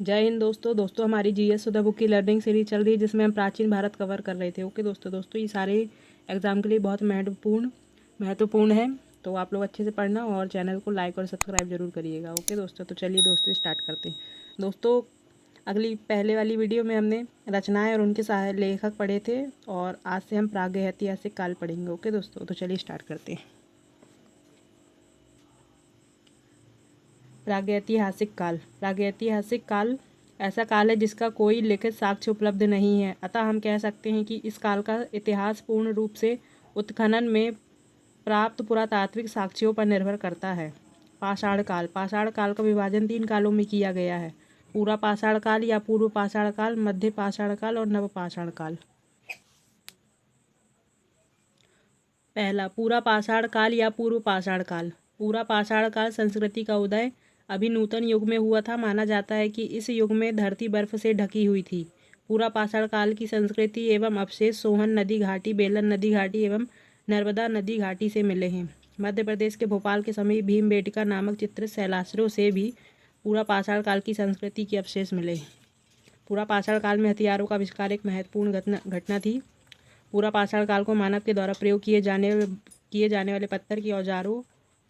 जय हिंद दोस्तों हमारी जीएस सुधा बुक की लर्निंग सीरीज चल रही है जिसमें हम प्राचीन भारत कवर कर रहे थे। ओके दोस्तों ये सारे एग्जाम के लिए बहुत महत्वपूर्ण है। तो आप लोग अच्छे से पढ़ना और चैनल को लाइक और सब्सक्राइब जरूर करिएगा। ओके दोस्तों, तो चलिए दोस्तों स्टार्ट करते हैं। दोस्तों अगली पहले वाली वीडियो में हमने रचनाएं और उनके लेखक पढ़े थे और आज से हम प्रागैतिहासिक काल पढ़ेंगे। ओके दोस्तों, तो चलिए स्टार्ट करते हैं। प्रागैतिहासिक काल ऐसा काल है जिसका कोई लिखित साक्ष्य उपलब्ध नहीं है, अतः हम कह सकते हैं कि इस काल का इतिहास पूर्ण रूप से उत्खनन में प्राप्त पुरातात्विक साक्ष्यों पर निर्भर करता है। पाषाण काल का विभाजन 3 कालों में किया गया है: पूरा पाषाण काल या पूर्व पाषाण काल, मध्य पाषाण काल और नव पाषाण काल। पहला, पूरा पाषाण काल या पूर्व पाषाण काल। पूरा पाषाण काल संस्कृति का उदय अभी नूतन युग में हुआ था। माना जाता है कि इस युग में धरती बर्फ से ढकी हुई थी। पूरा पाषाण काल की संस्कृति एवं अवशेष सोहन नदी घाटी, बेलन नदी घाटी एवं नर्मदा नदी घाटी से मिले हैं। मध्य प्रदेश के भोपाल के समीप भीमबेटका नामक चित्रित शैलाश्रयों से भी पूरा पाषाण काल की संस्कृति के अवशेष मिले। पूरा पाषाण काल में हथियारों का आविष्कार एक महत्वपूर्ण घटना थी। पूरा पाषाण काल को मानव के द्वारा प्रयोग किए जाने वाले पत्थर के औजारों,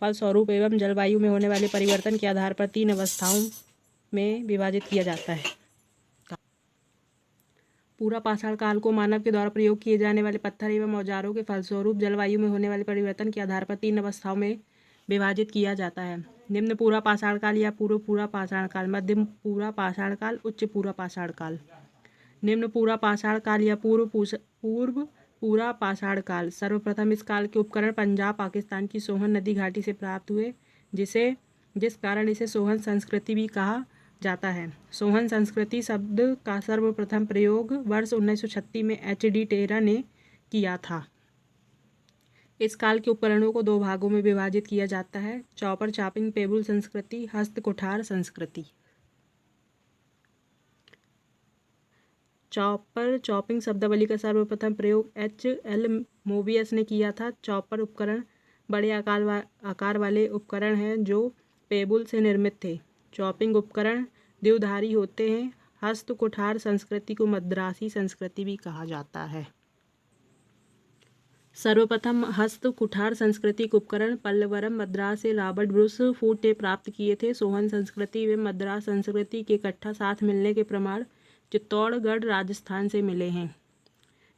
फलस्वरूप एवं जलवायु में होने वाले परिवर्तन के आधार पर 3 अवस्थाओं में विभाजित किया जाता है। पूरा पाषाण काल को मानव के द्वारा प्रयोग किए जाने वाले पत्थर एवं औजारों के फलस्वरूप जलवायु में होने वाले परिवर्तन के आधार पर 3 अवस्थाओं में विभाजित किया जाता है: निम्न पूरा पाषाण काल या पूर्व पूरा पाषाण काल, मध्यम पूरा पाषाण काल, उच्च पूरा पाषाण काल। निम्न पूरा पाषाण काल या पूर्व पूरा पाषाण काल। सर्वप्रथम इस काल के उपकरण पंजाब पाकिस्तान की सोहन नदी घाटी से प्राप्त हुए, जिस कारण इसे सोहन संस्कृति भी कहा जाता है। सोहन संस्कृति शब्द का सर्वप्रथम प्रयोग वर्ष 1936 में एच.डी. टेरा ने किया था। इस काल के उपकरणों को 2 भागों में विभाजित किया जाता है: चॉपर चॉपिंग पेबुल संस्कृति, हस्त कुठार संस्कृति। चॉपर चॉपिंग शब्दावली का सर्वप्रथम प्रयोग H.L. मोबियस ने किया था। चॉपर उपकरण बड़े आकार वाले उपकरण हैं जो पेबुल से निर्मित थे। चॉपिंग उपकरण द्विधारी होते हैं। हस्त कुठार संस्कृति को मद्रासी संस्कृति भी कहा जाता है। सर्वप्रथम हस्त कुठार सांस्कृतिक उपकरण पल्लवरम मद्रास से रॉबर्ट ब्रूस फूड ने प्राप्त किए थे। सोहन संस्कृति एवं मद्रास संस्कृति के इकट्ठा साथ मिलने के प्रमाण चित्तौड़गढ़ राजस्थान से मिले हैं।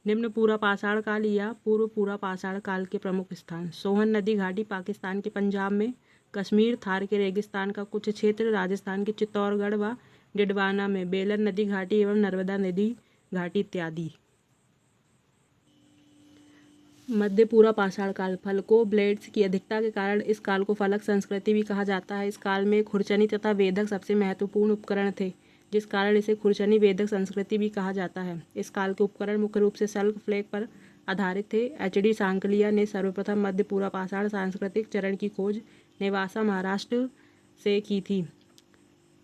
निम्न पूरा पाषाण काल या पूर्व पूरा पाषाण काल के प्रमुख स्थान: सोहन नदी घाटी पाकिस्तान के पंजाब में, कश्मीर थार के रेगिस्तान का कुछ क्षेत्र राजस्थान के चित्तौड़गढ़ व डिडवाना में, बेलन नदी घाटी एवं नर्मदा नदी घाटी इत्यादि। मध्य पूरा पाषाण काल। फलकों ब्लेड्स की अधिकता के कारण इस काल को फलक संस्कृति भी कहा जाता है। इस काल में खुरचनी तथा वेधक सबसे महत्वपूर्ण उपकरण थे, जिस कारण इसे खुरचनी वेधक संस्कृति भी कहा जाता है। इस काल के उपकरण मुख्य रूप से सल्क फ्लेग पर आधारित थे। एच.डी. सांकलिया ने सर्वप्रथम मध्य पूरा पाषाण सांस्कृतिक चरण की खोज नेवासा महाराष्ट्र से की थी।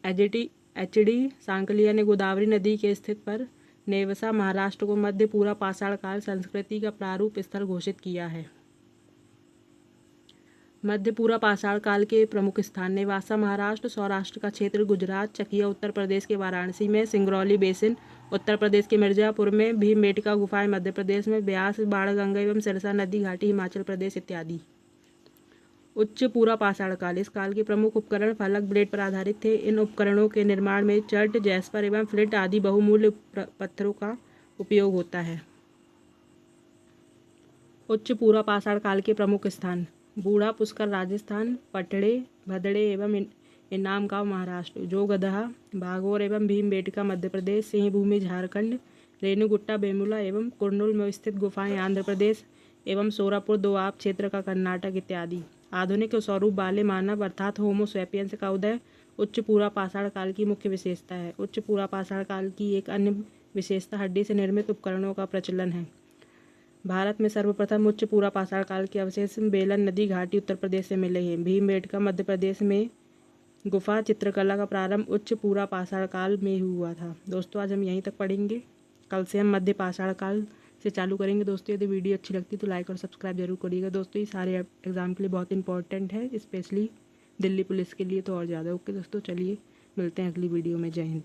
एच.डी. सांकलिया ने गोदावरी नदी के स्थित पर नेवासा महाराष्ट्र को मध्य पूरा पाषाण काल संस्कृति का प्रारूप स्थल घोषित किया है। मध्य पूरा पाषाण काल के प्रमुख स्थान: नेवासा महाराष्ट्र, सौराष्ट्र का क्षेत्र, गुजरात, चकिया उत्तर प्रदेश के वाराणसी में, सिंगरौली बेसिन उत्तर प्रदेश के मिर्जापुर में, भीमबेटका गुफाएं मध्य प्रदेश में, ब्यास बाणगंगा एवं सिरसा नदी घाटी हिमाचल प्रदेश इत्यादि। उच्च पूरा पाषाण काल। इस काल के प्रमुख उपकरण फलक ब्लेड पर आधारित थे। इन उपकरणों के निर्माण में चर्ट, जैस्पर एवं फ्लिंट आदि बहुमूल्य पत्थरों का उपयोग होता है। उच्च पूरा पाषाण काल के प्रमुख स्थान: बूढ़ा पुष्कर राजस्थान, पटड़े भदड़े एवं इनाम गांव महाराष्ट्र, जोगदहा भागौर एवं भीमबेटका मध्य प्रदेश, सिंहभूमि झारखंड, रेणुगुट्टा बेमुला एवं कुर्नूल में स्थित गुफाएं आंध्र प्रदेश एवं सोरापुर दोआब क्षेत्र का कर्नाटक इत्यादि। आधुनिक स्वरूप वाले मानव अर्थात होमो सैपियंस का उदय उच्च पूरा पाषाण काल की मुख्य विशेषता है। उच्च पूरा पाषाण काल की एक अन्य विशेषता हड्डी से निर्मित उपकरणों का प्रचलन है। भारत में सर्वप्रथम उच्च पूरा पाषाण काल के अवशेष बेलन नदी घाटी उत्तर प्रदेश से मिले हैं। भीमबेटका मध्य प्रदेश में गुफा चित्रकला का प्रारंभ उच्च पूरा पाषाण काल में हुआ था। दोस्तों आज हम यहीं तक पढ़ेंगे, कल से हम मध्य पाषाण काल से चालू करेंगे। दोस्तों यदि वीडियो अच्छी लगती है तो लाइक और सब्सक्राइब जरूर करिएगा। दोस्तों ये सारे एग्जाम के लिए बहुत इंपॉर्टेंट है, स्पेशली दिल्ली पुलिस के लिए तो और ज़्यादा। ओके दोस्तों, चलिए मिलते हैं अगली वीडियो में। जय हिंद।